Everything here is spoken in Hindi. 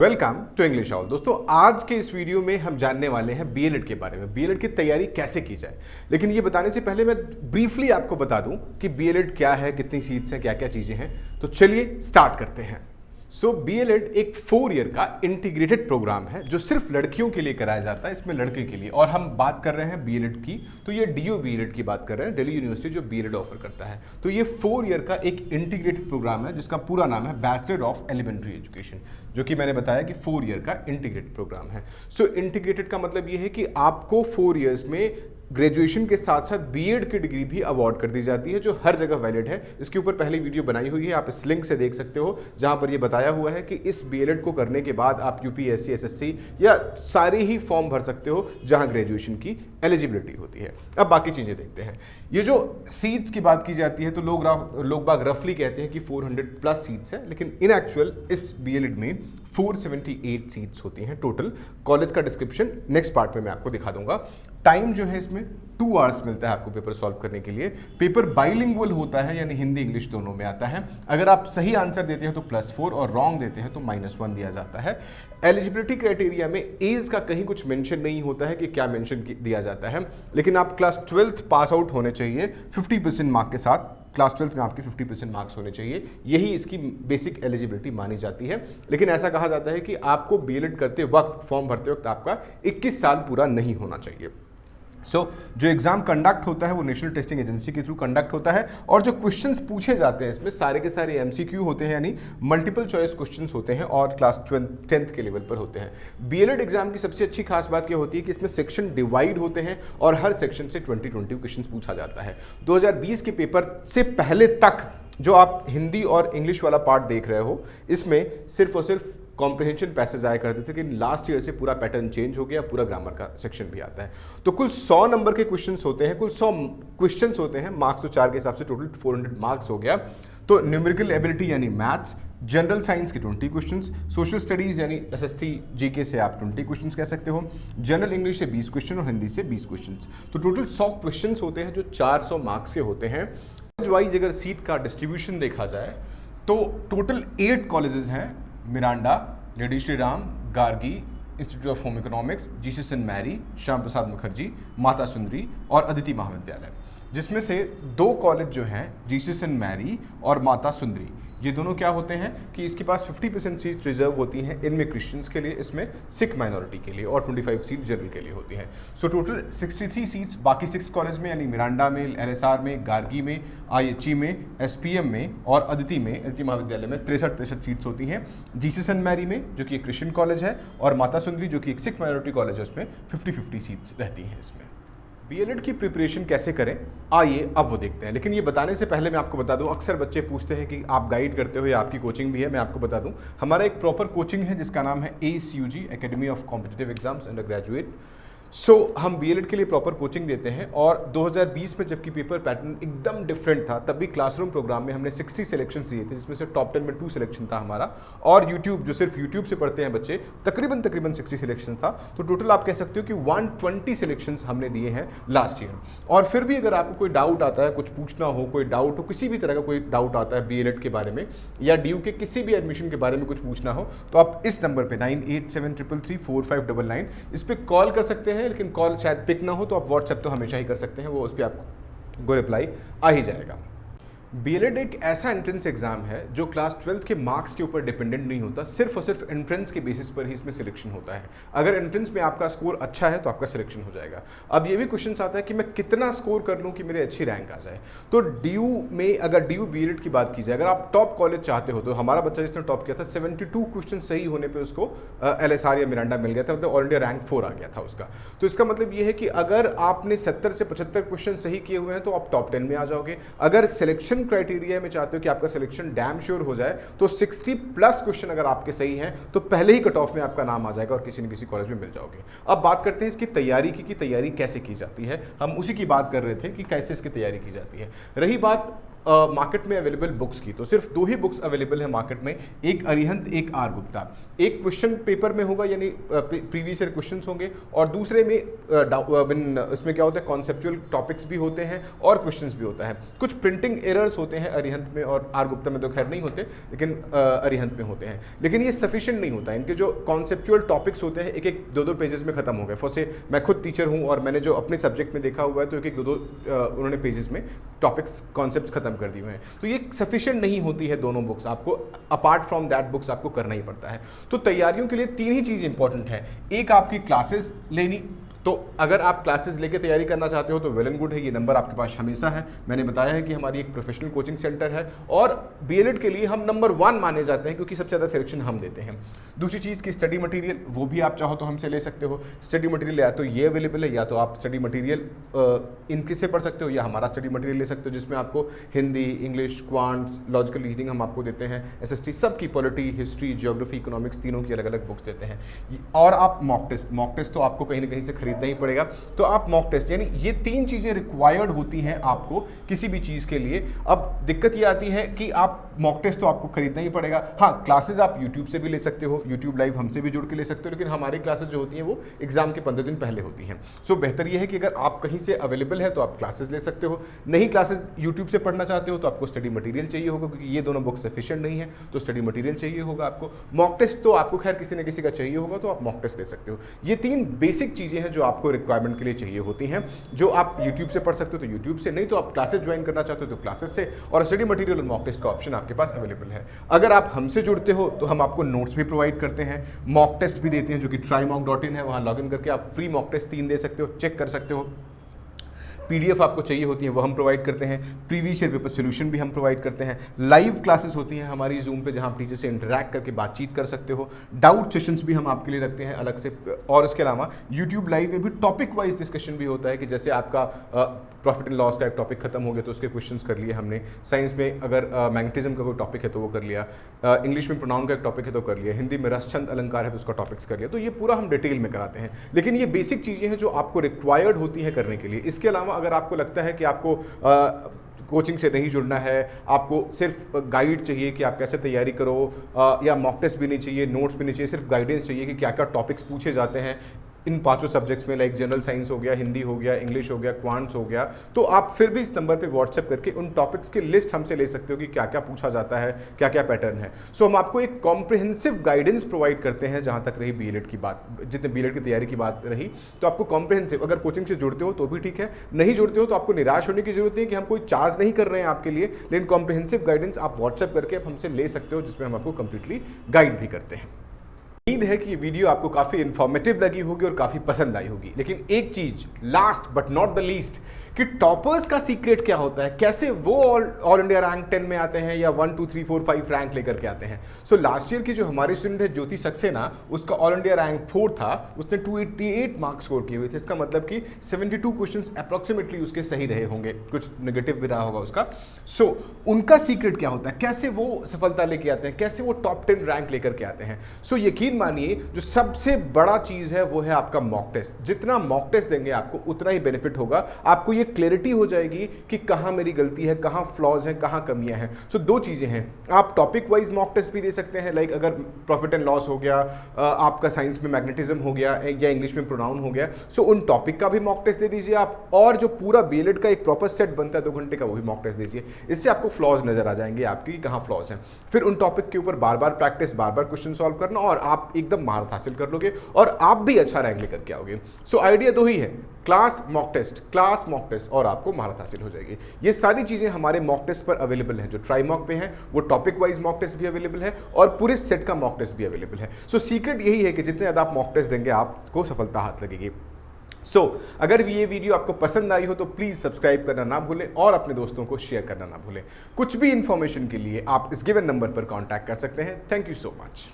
Welcome to English all. दोस्तों, आज के इस वीडियो में हम जानने वाले हैं बीएलएड के बारे में, बीएलएड की तैयारी कैसे की जाए। लेकिन ये बताने से पहले मैं ब्रीफली आपको बता दूं कि बीएलएड क्या है, कितनी सीट्स हैं, क्या क्या चीज़ें हैं। तो चलिए स्टार्ट करते हैं। बीएलएड एक 4 ईयर का इंटीग्रेटेड प्रोग्राम है जो सिर्फ लड़कियों के लिए कराया जाता है, इसमें लड़के के लिए। और हम बात कर रहे हैं बीएलएड की, तो ये डीयू बीएलएड की बात कर रहे हैं, दिल्ली यूनिवर्सिटी जो बीएलएड ऑफर करता है। तो ये 4 ईयर का एक इंटीग्रेटेड प्रोग्राम है जिसका पूरा नाम है बैचलर ऑफ एलिमेंट्री एजुकेशन, जो कि मैंने बताया कि 4 ईयर का इंटीग्रेटेड प्रोग्राम है। इंटीग्रेटेड का मतलब ये है कि आपको 4 ईयर्स में ग्रेजुएशन के साथ साथ बीएड की डिग्री भी अवार्ड कर दी जाती है, जो हर जगह वैलिड है। इसके ऊपर पहले वीडियो बनाई हुई है, आप इस लिंक से देख सकते हो, जहां पर ये बताया हुआ है कि इस बीएलएड को करने के बाद आप यूपीएससी, एसएससी या सारे ही फॉर्म भर सकते हो जहां ग्रेजुएशन की एलिजिबिलिटी होती है। अब बाकी चीजें देखते हैं। ये जो सीट्स की बात की जाती है तो लोग बाग रफली कहते हैं कि 400 प्लस सीट्स है, लेकिन इन एक्चुअल इस बीएलएड में 478 सीट्स होती हैं टोटल। कॉलेज का डिस्क्रिप्शन नेक्स्ट पार्ट में मैं आपको दिखा दूंगा। टाइम जो है इसमें 2 आवर्स मिलता है आपको पेपर सॉल्व करने के लिए। पेपर बाइलिंगुअल होता है, यानी हिंदी इंग्लिश दोनों में आता है। अगर आप सही आंसर देते हैं तो +4 और रॉन्ग देते हैं तो -1 दिया जाता है। एलिजिबिलिटी क्राइटेरिया में एज का कहीं कुछ मेंशन नहीं होता है कि क्या मेंशन दिया जाता है, लेकिन आप क्लास 12th पास आउट होने चाहिए 50% मार्क के साथ। क्लास 12th में आपके 50% मार्क्स होने चाहिए, यही इसकी बेसिक एलिजिबिलिटी मानी जाती है। लेकिन ऐसा कहा जाता है कि आपको बीएलएड करते वक्त, फॉर्म भरते वक्त आपका 21 साल पूरा नहीं होना चाहिए। जो एग्जाम कंडक्ट होता है वो नेशनल टेस्टिंग एजेंसी के थ्रू कंडक्ट होता है, और जो क्वेश्चंस पूछे जाते हैं इसमें सारे के सारे एमसीक्यू होते हैं, यानी मल्टीपल चॉइस क्वेश्चंस होते हैं और क्लास 10th के लेवल पर होते हैं। बीएलएड एग्जाम की सबसे अच्छी खास बात क्या होती है कि इसमें सेक्शन डिवाइड होते हैं और हर सेक्शन से 20 क्वेश्चन पूछा जाता है। 2020 के पेपर से पहले तक जो आप हिंदी और इंग्लिश वाला पार्ट देख रहे हो, इसमें सिर्फ और सिर्फ कॉम्प्रिहेंशन पैसेज आया करते थे, लेकिन लास्ट ईयर से पूरा पैटर्न चेंज हो गया, पूरा ग्रामर का सेक्शन भी आता है। तो कुल 100 नंबर के क्वेश्चंस होते हैं, कुल 100 क्वेश्चंस होते हैं, मार्क्स तो 4 के हिसाब से टोटल 400 मार्क्स हो गया। तो न्यूमेरिकल एबिलिटी यानी मैथ्स, जनरल साइंस के 20 क्वेश्चंस, सोशल स्टडीज यानी एसएसटी जीके से आप 20 क्वेश्चंस कह सकते हो, जनरल इंग्लिश से 20 क्वेश्चन और हिंदी से 20 क्वेश्चंस। तो टोटल 100 क्वेश्चंस होते हैं जो 400 मार्क्स के होते हैं। वाइज अगर सीट का डिस्ट्रीब्यूशन देखा जाए तो टोटल 8 कॉलेजेस हैं, Miranda, Lady Shri Ram, Gargi, Institute of Home Economics, Jesus Saint Mary, Shyam Prasad Mukherjee, Mata Sundari और अदिति महाविद्यालय, जिसमें से 2 कॉलेज जो हैं जीसस सेंट मैरी और माता सुंदरी, ये दोनों क्या होते हैं कि इसके पास 50% सीट्स रिजर्व होती हैं, इनमें क्रिश्चियंस के लिए, इसमें सिख माइनॉरिटी के लिए, और 25 सीट जनरल के लिए होती हैं। टोटल 63 सीट्स बाकी 6 कॉलेज में, यानी मिरांडा में, एलएसआर में, गार्गी में, आईएचई में, एसपीएम में और अदिति महाविद्यालय में 63 सीट्स होती हैं। जीसस सेंट मैरी में, जो कि एक क्रिश्चियन कॉलेज है, और माता सुंदरी जो कि एक सिख माइनॉरिटी कॉलेज है, उसमें 50-50 सीट्स रहती हैं इसमें। बीएलएड की प्रिपरेशन कैसे करें, आइए अब वो देखते हैं। लेकिन ये बताने से पहले मैं आपको बता दूं, अक्सर बच्चे पूछते हैं कि आप गाइड करते हो या आपकी कोचिंग भी है। मैं आपको बता दूं, हमारा एक प्रॉपर कोचिंग है जिसका नाम है ACUG, academy of competitive exams under graduate. हम बीएलएड के लिए प्रॉपर कोचिंग देते हैं। और 2020 में जबकि पेपर पैटर्न एकदम डिफरेंट था, तब भी क्लासरूम प्रोग्राम में हमने 60 सिलेक्शन दिए थे, जिसमें से टॉप 10 में 2 सिलेक्शन था हमारा। और यूट्यूब, जो सिर्फ यूट्यूब से पढ़ते हैं बच्चे, तकरीबन 60 सिलेक्शन था। तो टोटल आप कह सकते हो कि 120 सिलेक्शन हमने दिए हैं लास्ट ईयर। और फिर भी अगर आपको कोई डाउट आता है, कुछ पूछना हो, कोई डाउट हो, किसी भी तरह का कोई डाउट आता है बीएलएड के बारे में या डीयू के किसी भी एडमिशन के बारे में कुछ पूछना हो, तो आप इस नंबर पर 9873334599 इस पर कॉल कर सकते हैं। लेकिन कॉल शायद पिक ना हो तो आप व्हाट्सएप तो हमेशा ही कर सकते हैं, वो उस पर आपको रिप्लाई आ ही जाएगा। बीएलएड एक ऐसा एंट्रेंस एग्जाम है जो क्लास 12th के मार्क्स के ऊपर डिपेंडेंट नहीं होता, सिर्फ और सिर्फ एंट्रेंस के बेसिस पर ही इसमें सिलेक्शन होता है। अगर एंट्रेंस में आपका स्कोर अच्छा है तो आपका सिलेक्शन हो जाएगा। अब ये भी क्वेश्चन आता है कि मैं कितना स्कोर कर लूँ कि मेरे अच्छी रैंक आ जाए। तो डीयू में, अगर डीयू बीएलएड की बात की जाए, अगर आप टॉप कॉलेज चाहते हो, तो हमारा बच्चा जिसने टॉप किया था 72 क्वेश्चन सही होने पर उसको एलएसआर या मिरांडा मिल गया था, मतलब ऑल इंडिया रैंक 4 आ गया था उसका। तो इसका मतलब ये है कि अगर आपने 70 से 75 क्वेश्चन सही किए हुए हैं तो आप टॉप 10 में आ जाओगे। अगर सिलेक्शन क्राइटेरिया में चाहते हो कि आपका सिलेक्शन डैम श्योर हो जाए, तो 60+ क्वेश्चन अगर आपके सही हैं तो पहले ही कट ऑफ में आपका नाम आ जाएगा और किसी न किसी कॉलेज में मिल जाओगे। अब बात करते हैं इसकी तैयारी की, तैयारी कैसे की जाती है। हम उसी की बात कर रहे थे कि कैसे इसकी तैयारी की जाती है। रही बात मार्केट में अवेलेबल बुक्स की, तो सिर्फ 2 ही बुक्स अवेलेबल है मार्केट में, एक अरिहंत, एक आर गुप्ता। एक क्वेश्चन पेपर में होगा यानी प्रीवियस ईयर क्वेश्चंस होंगे, और दूसरे में इसमें क्या होता है, कॉन्सेप्चुअल टॉपिक्स भी होते हैं और क्वेश्चंस भी होता है। कुछ प्रिंटिंग एरर्स होते हैं अरिहंत में, और आर गुप्ता में तो खैर नहीं होते, लेकिन अरिहंत में होते हैं। लेकिन ये सफिशिएंट नहीं होता, इनके जो कॉन्सेप्चुअल टॉपिक्स होते हैं एक एक 2-2 पेजेस में खत्म हो गए। फॉर से मैं खुद टीचर हूँ और मैंने जो अपने सब्जेक्ट में देखा हुआ है, तो एक 2-2 उन्होंने पेजेस में टॉपिक्स कॉन्सेप्ट्स खत्म कर दिए हैं। तो ये सफिशिएंट नहीं होती है दोनों बुक्स, आपको अपार्ट फ्रॉम दैट बुक्स आपको करना ही पड़ता है। तो तैयारियों के लिए 3 ही चीज़ इंपॉर्टेंट है। एक आपकी क्लासेस लेनी, तो अगर आप क्लासेस लेके तैयारी करना चाहते हो तो वेल एंड गुड है, ये नंबर आपके पास हमेशा है। मैंने बताया है कि हमारी एक प्रोफेशनल कोचिंग सेंटर है और बीएलएड के लिए हम नंबर 1 माने जाते हैं, क्योंकि सबसे ज़्यादा सिलेक्शन हम देते हैं। दूसरी चीज़ की स्टडी मटेरियल, वो भी आप चाहो तो हमसे ले सकते हो। स्टडी मटेरियल या तो ये अवेलेबल है, या तो आप स्टडी मटेरियल इनके से पढ़ सकते हो, या हमारा स्टडी मटेरियल ले सकते हो, जिसमें आपको Hindi, English, quants, logical reasoning हम आपको देते हैं, एसएसटी सबकी, पॉलिटी, हिस्ट्री, ज्योग्राफी, इकोनॉमिक्स, तीनों की अलग अलग बुक्स देते हैं। और आप मॉक टेस्ट तो आपको कहीं ना कहीं से खरीदना ही पड़ेगा। तो आप मॉक टेस्ट, यानी ये 3 चीज़ें रिक्वायर्ड होती हैं आपको किसी भी चीज़ के लिए। अब दिक्कत ये आती है कि आप मॉक टेस्ट तो आपको खरीदना ही पड़ेगा। हाँ, क्लासेस आप यूट्यूब से भी ले सकते हो, यूट्यूब लाइव हमसे भी जुड़ के ले सकते हो, लेकिन हमारी क्लासेस जो होती हैं वो एग्जाम के 15 दिन पहले होती हैं। सो बेहतर ये है कि अगर आप कहीं से अवेलेबल है तो आप क्लासेस ले सकते हो। नहीं क्लासेस यूट्यूब से पढ़ना चाहते हो तो आपको स्टडी मटीरियल चाहिए होगा, क्योंकि ये दोनों बुक सफिशिएंट नहीं है, तो स्टडी मटीरियल चाहिए होगा आपको। मॉक टेस्ट तो आपको खैर किसी न किसी का चाहिए होगा, तो आप मॉक टेस्ट ले सकते हो। ये 3 बेसिक चीज़ें हैं जो आपको रिक्वायरमेंट के लिए चाहिए होती हैं, जो आप यूट्यूब से पढ़ सकते हो तो यूट्यूब से, नहीं तो आप क्लासेस ज्वाइन करना चाहते हो तो क्लासेस से, और स्टडी मटेरियल और मॉक टेस्ट का ऑप्शन आपके पास अवेलेबल है। अगर आप हमसे जुड़ते हो तो हम आपको नोट्स भी प्रोवाइड करते हैं, मॉक टेस्ट भी देते हैं, जो कि trymock.in है, वहाँ लॉगिन करके आप फ्री मॉक टेस्ट 3 दे सकते हो, चेक कर सकते हो। पीडीएफ आपको चाहिए होती है वो हम प्रोवाइड करते हैं, प्रीवियस ईयर पेपर सोल्यूशन भी हम प्रोवाइड करते हैं, लाइव क्लासेस होती हैं हमारी जूम पे, जहां आप टीचर से इंटरैक्ट करके बातचीत कर सकते हो, डाउट सेशंस भी हम आपके लिए रखते हैं अलग से, और इसके अलावा यूट्यूब लाइव में भी टॉपिक वाइज डिस्कशन भी होता है, कि जैसे आपका प्रॉफिट एंड लॉस का एक टॉपिक खत्म हो गया तो उसके क्वेश्चंस कर लिए हमने, साइंस में अगर मैग्नेटिज्म का कोई टॉपिक है तो वो कर लिया, इंग्लिश में प्रोनाउन का एक टॉपिक है तो कर लिया, हिंदी में रस छंद अलंकार है तो उसका टॉपिक्स कर लिया। तो ये पूरा हम डिटेल में कराते हैं, लेकिन ये बेसिक चीज़ें हैं जो आपको रिक्वायर्ड होती है करने के लिए। इसके अलावा अगर आपको लगता है कि आपको कोचिंग से नहीं जुड़ना है, आपको सिर्फ गाइड चाहिए कि आप कैसे तैयारी करो, या मॉक टेस्ट भी नहीं चाहिए, नोट्स भी नहीं चाहिए, सिर्फ गाइडेंस चाहिए कि क्या क्या टॉपिक्स पूछे जाते हैं इन 5 सब्जेक्ट्स में, लाइक जनरल साइंस हो गया, हिंदी हो गया, इंग्लिश हो गया, क्वांट्स हो गया, तो आप फिर भी इस नंबर पे व्हाट्सएप करके उन टॉपिक्स की लिस्ट हमसे ले सकते हो कि क्या क्या पूछा जाता है, क्या क्या पैटर्न है। सो हम आपको एक कॉम्प्रिहेंसिव गाइडेंस प्रोवाइड करते हैं। जहाँ तक रही बीएलएड की बात, जितने बीएलएड की तैयारी की बात रही, तो आपको कॉम्प्रिहेंसिव, अगर कोचिंग से जुड़ते हो तो भी ठीक है, नहीं जुड़ते हो तो आपको निराश होने की जरूरत नहीं कि हम कोई चार्ज नहीं कर रहे हैं आपके लिए, लेकिन कॉम्प्रिहेंसिव गाइडेंस आप व्हाट्सएप करके आप हमसे ले सकते हो, जिसमें हम आपको कंप्लीटली गाइड भी करते हैं। उम्मीद है कि ये वीडियो आपको काफ़ी इन्फॉर्मेटिव लगी होगी और काफ़ी पसंद आई होगी। लेकिन एक चीज़, last but not the least, कि टॉपर्स का सीक्रेट क्या होता है, कैसे वो ऑल इंडिया रैंक 10 में आते हैं या 1 2 3 4 5 रैंक लेकर के आते हैं। सो लास्ट ईयर की जो हमारी स्टूडेंट है ज्योति सक्सेना, उसका ऑल इंडिया रैंक 4 था, उसने 288 मार्क्स स्कोर किए हुए थे। इसका मतलब कि 72 क्वेश्चंस अप्रॉक्सीमेटली उसके सही रहे होंगे, कुछ नेगेटिव भी रहा होगा उसका। सो उनका सीक्रेट क्या होता है, कैसे वो सफलता लेके आते हैं, कैसे वो टॉप 10 रैंक लेकर के आते हैं। सो यकीन मानिए जो सबसे बड़ा चीज़ है वो है आपका मॉक टेस्ट। जितना मॉक टेस्ट देंगे आपको उतना ही बेनिफिट होगा, आपको ये क्लैरिटी हो जाएगी कि कहाँ मेरी गलती है, कहाँ फ्लॉज हैं, कहाँ कमियां हैं। सो 2 चीज़ें हैं, आप टॉपिक वाइज मॉक टेस्ट भी दे सकते हैं, लाइक अगर प्रॉफिट एंड लॉस हो गया, आपका साइंस में मैग्नेटिज्म हो गया या इंग्लिश में प्रोनाउन हो गया, सो उन टॉपिक का भी मॉक टेस्ट दे दीजिए आप, और जो पूरा बीएलएड का एक प्रॉपर सेट बनता है 2 घंटे का, वो भी मॉक टेस्ट दीजिए। इससे आपको फ्लॉज नजर आ जाएंगे आपकी, कहाँ फ्लॉज हैं। फिर उन टॉपिक के ऊपर बार बार प्रैक्टिस, बार बार क्वेश्चन सॉल्व करना, और आप एकदम महारत हासिल कर लोगे और आप भी अच्छा रैंक लेकर के आओगे। सो आइडिया 2 ही है, क्लास मॉक टेस्ट, और आपको महारत हासिल हो जाएगी। ये सारी चीजें हमारे मॉक टेस्ट पर अवेलेबल हैं, जो ट्राई मॉक पे हैं, वो टॉपिक वाइज मॉक टेस्ट भी अवेलेबल है और पूरे सेट का मॉक टेस्ट भी अवेलेबल है। सो सीक्रेट यही है कि जितने ज़्यादा आप मॉक टेस्ट देंगे आपको सफलता हाथ लगेगी। अगर ये वीडियो आपको पसंद आई हो तो प्लीज़ सब्सक्राइब करना ना भूलें और अपने दोस्तों को शेयर करना ना भूलें। कुछ भी इंफॉर्मेशन के लिए आप इस गिवन नंबर पर कॉन्टैक्ट कर सकते हैं। Thank you so much.